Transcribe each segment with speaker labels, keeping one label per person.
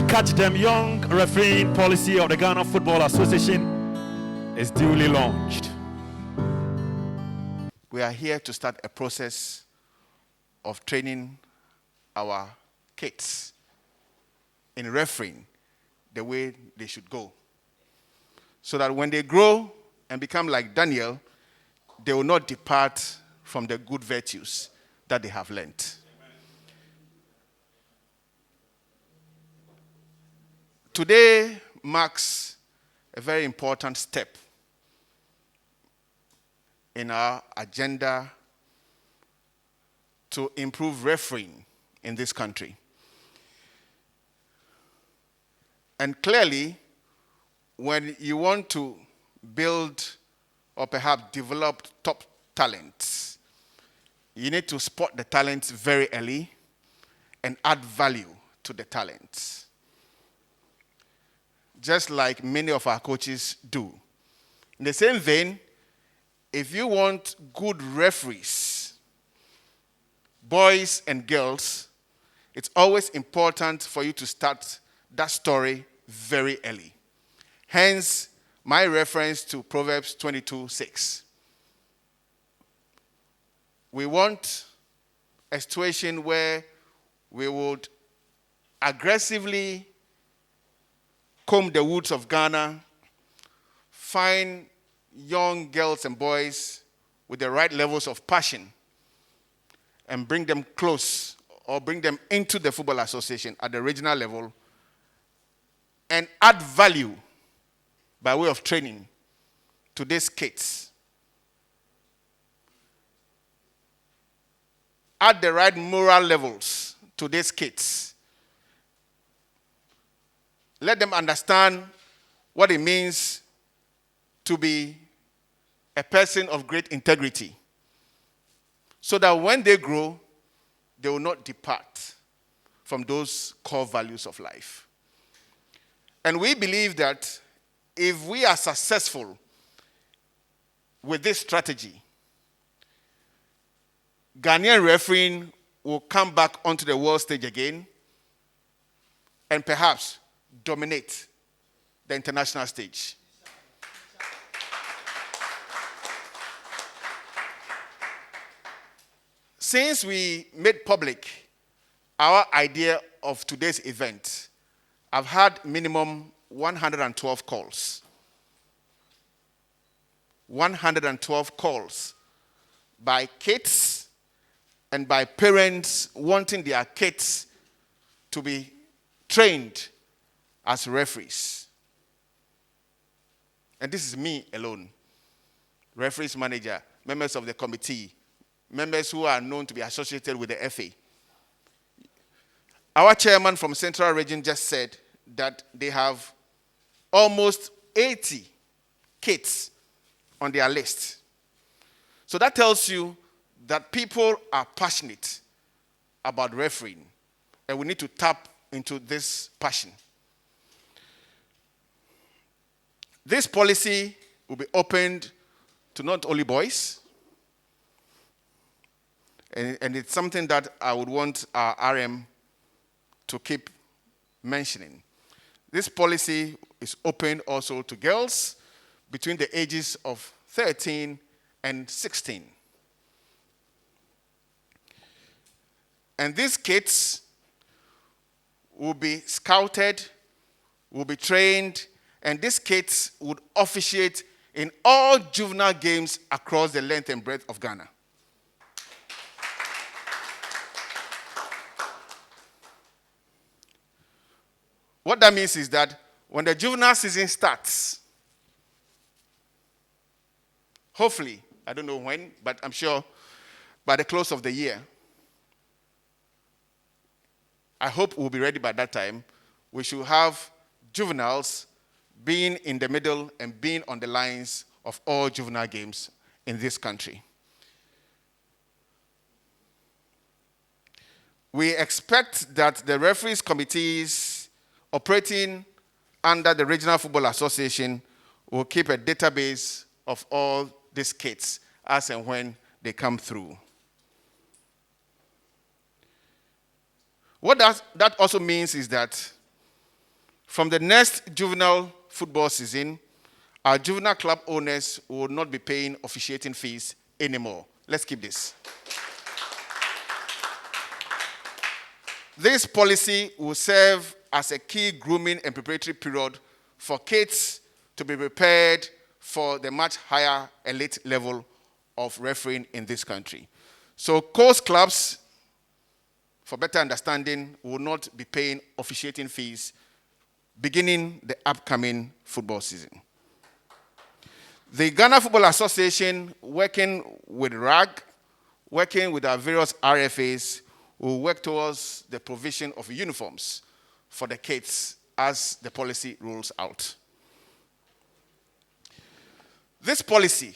Speaker 1: The Catch Them Young refereeing policy of the Ghana Football Association is duly launched.
Speaker 2: We are here to start a process of training our kids in refereeing the way they should go, so that when they grow and become like Daniel, they will not depart from the good virtues that they have learned. Today marks a very important step in our agenda to improve refereeing in this country. And clearly, when you want to build or perhaps develop top talents, you need to spot the talents very early and add value to the talents, just like many of our coaches do. In the same vein, if you want good referees, boys and girls, it's always important for you to start that story very early. Hence, my reference to Proverbs 22:6. We want a situation where we would aggressively comb the woods of Ghana, find young girls and boys with the right levels of passion, and bring them close or bring them into the Football Association at the regional level and add value by way of training to these kids. Add the right moral levels to these kids. Let them understand what it means to be a person of great integrity, so that when they grow, they will not depart from those core values of life. And we believe that if we are successful with this strategy, Ghanaian refereeing will come back onto the world stage again and perhaps dominate the international stage. Since we made public our idea of today's event, I've had minimum 112 calls. 112 calls by kids and by parents wanting their kids to be trained as referees. And this is me alone. Referees manager, members of the committee, members who are known to be associated with the FA. Our chairman from Central Region just said that they have almost 80 kids on their list. So that tells you that people are passionate about refereeing, and we need to tap into this passion. This policy will be opened to not only boys, and it's something that I would want our RM to keep mentioning. This policy is open also to girls between the ages of 13 and 16. And these kids will be scouted, will be trained, and these kids would officiate in all juvenile games across the length and breadth of Ghana. What that means is that when the juvenile season starts, hopefully, I don't know when, but I'm sure by the close of the year, I hope we'll be ready by that time. We should have juveniles being in the middle and being on the lines of all juvenile games in this country. We expect that the referees committees operating under the Regional Football Association will keep a database of all these kids as and when they come through. What that also means is that From the next juvenile football season, our juvenile club owners will not be paying officiating fees anymore. Let's keep this. This policy will serve as a key grooming and preparatory period for kids to be prepared for the much higher elite level of refereeing in this country. So coast clubs, for better understanding, will not be paying officiating fees beginning the upcoming football season. The Ghana Football Association, working with RAG, working with our various RFAs, will work towards the provision of uniforms for the kids as the policy rolls out. This policy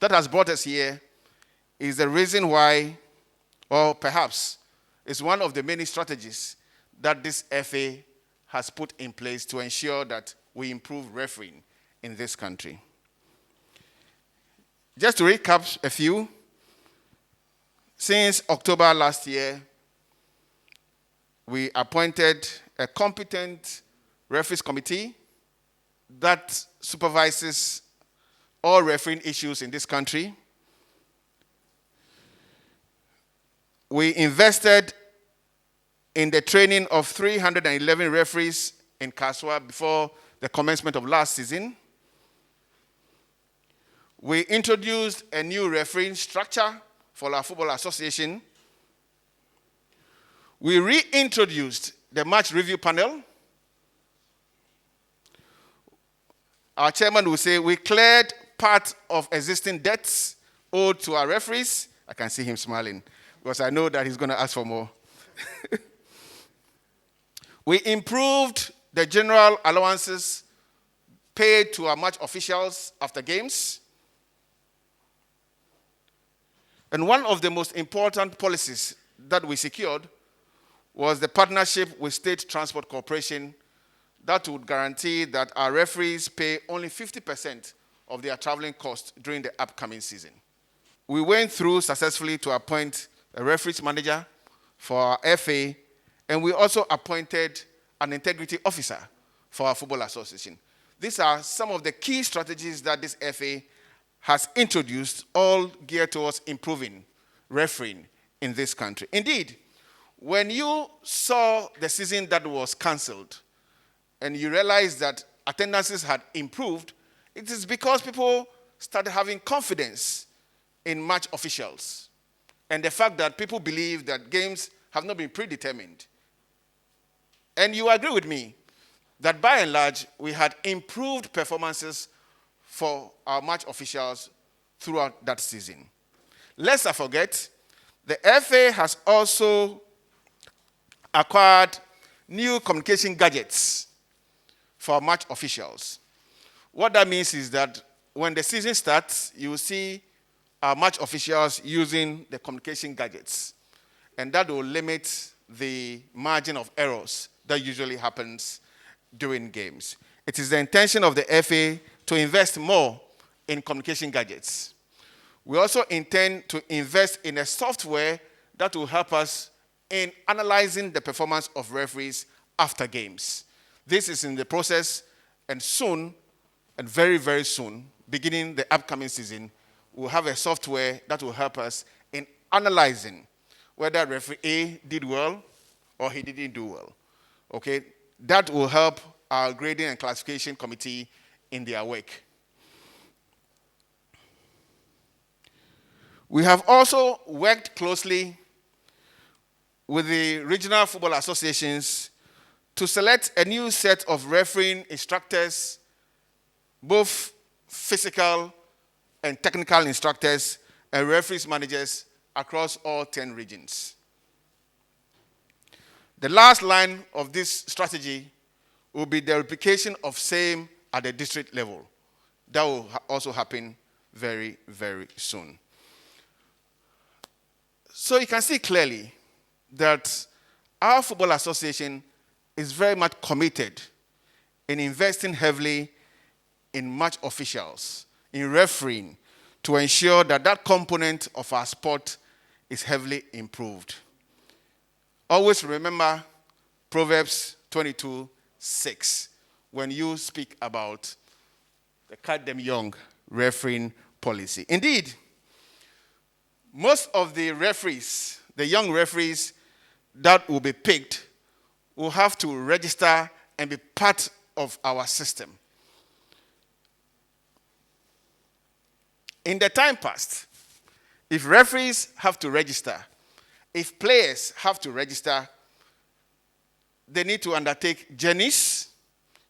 Speaker 2: that has brought us here is the reason why, or perhaps is one of the many strategies that this FA has put in place to ensure that we improve refereeing in this country. Just to recap a few, since October last year, we appointed a competent referees committee that supervises all refereeing issues in this country. We invested in the training of 311 referees in Kaswa before the commencement of last season. We introduced a new refereeing structure for our football association. We reintroduced the match review panel. Our chairman will say we cleared part of existing debts owed to our referees. I can see him smiling because I know that he's going to ask for more. We improved the general allowances paid to our match officials after games. And one of the most important policies that we secured was the partnership with State Transport Corporation that would guarantee that our referees pay only 50% of their traveling costs during the upcoming season. We went through successfully to appoint a referees manager for our FA, and we also appointed an integrity officer for our football association. These are some of the key strategies that this FA has introduced, all geared towards improving refereeing in this country. Indeed, when you saw the season that was cancelled and you realized that attendances had improved, it is because people started having confidence in match officials and the fact that people believe that games have not been predetermined. And you agree with me that by and large, we had improved performances for our match officials throughout that season. Lest I forget, the FA has also acquired new communication gadgets for match officials. What that means is that when the season starts, you will see our match officials using the communication gadgets. And that will limit the margin of errors that usually happens during games. It is the intention of the FA to invest more in communication gadgets. We also intend to invest in a software that will help us in analyzing the performance of referees after games. This is in the process, and soon, and very, very soon, beginning the upcoming season, we'll have a software that will help us in analyzing whether referee A did well or he didn't do well. Okay? That will help our grading and classification committee in their work. We have also worked closely with the regional football associations to select a new set of refereeing instructors, both physical and technical instructors and referees managers across all 10 regions. The last line of this strategy will be the replication of same at the district level. That will also happen very, very soon. So you can see clearly that our football association is very much committed in investing heavily in match officials, in refereeing, to ensure that that component of our sport is heavily improved. Always remember Proverbs 22, 6 when you speak about the cut them young refereeing policy. Indeed, most of the referees, the young referees that will be picked, will have to register and be part of our system. In the time past, if referees have to register, if players have to register, they need to undertake journeys,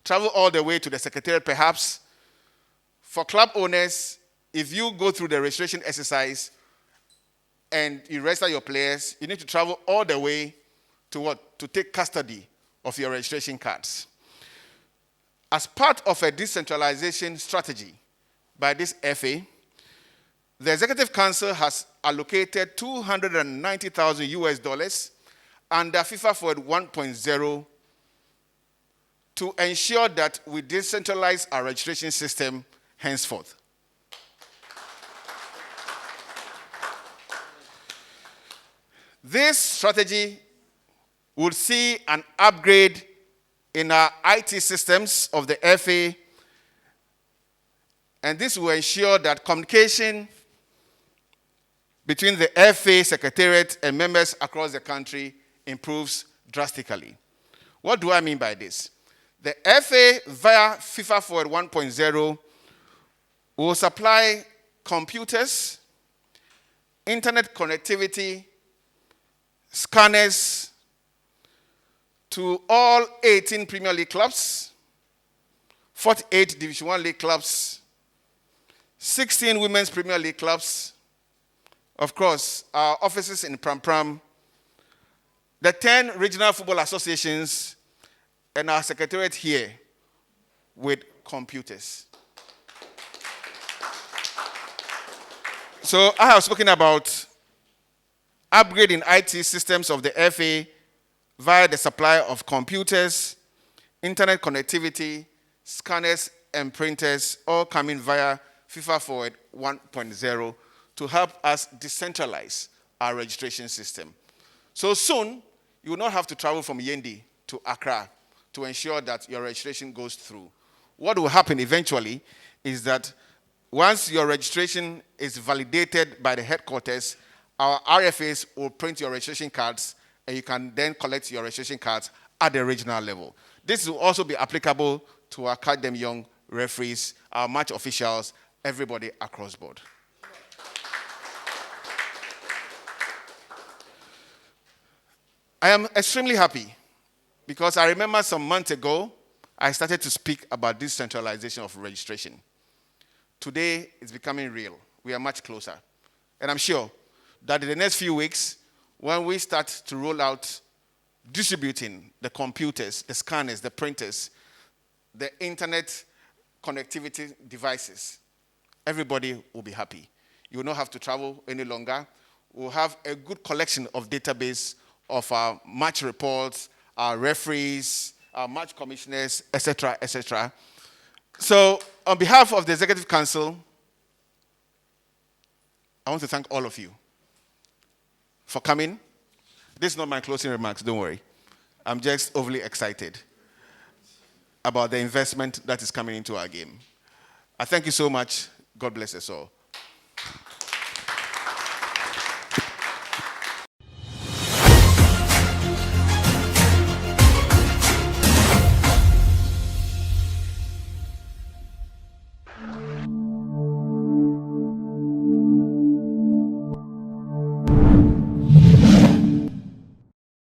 Speaker 2: travel all the way to the secretariat perhaps. For club owners, if you go through the registration exercise and you register your players, you need to travel all the way to what? To take custody of your registration cards. As part of a decentralization strategy by this FA, the Executive Council has allocated $290,000 under FIFA Forward 1.0 to ensure that we decentralize our registration system henceforth. This strategy would see an upgrade in our IT systems of the FA, and this will ensure that communication between the FA Secretariat and members across the country improves drastically. What do I mean by this? The FA, via FIFA Forward 1.0, will supply computers, internet connectivity, scanners to all 18 Premier League clubs, 48 Division 1 League clubs, 16 Women's Premier League clubs, of course, our offices in Pram Pram, the 10 regional football associations, and our secretariat here with computers. So I have spoken about upgrading IT systems of the FA via the supply of computers, internet connectivity, scanners, and printers, all coming via FIFA Forward 1.0 to help us decentralize our registration system. So soon, you will not have to travel from Yendi to Accra to ensure that your registration goes through. What will happen eventually is that once your registration is validated by the headquarters, our RFAs will print your registration cards, and you can then collect your registration cards at the regional level. This will also be applicable to our Academy Young referees, our match officials, everybody across board. I am extremely happy because I remember some months ago, I started to speak about this centralization of registration. Today, it's becoming real. We are much closer. And I'm sure that in the next few weeks, when we start to roll out distributing the computers, the scanners, the printers, the internet connectivity devices, everybody will be happy. You will not have to travel any longer. We'll have a good collection of database of our match reports, our referees, our match commissioners, etc., etc. So, on behalf of the Executive Council, I want to thank all of you for coming. This is not my closing remarks, don't worry. I'm just overly excited about the investment that is coming into our game. I thank you so much. God bless us all.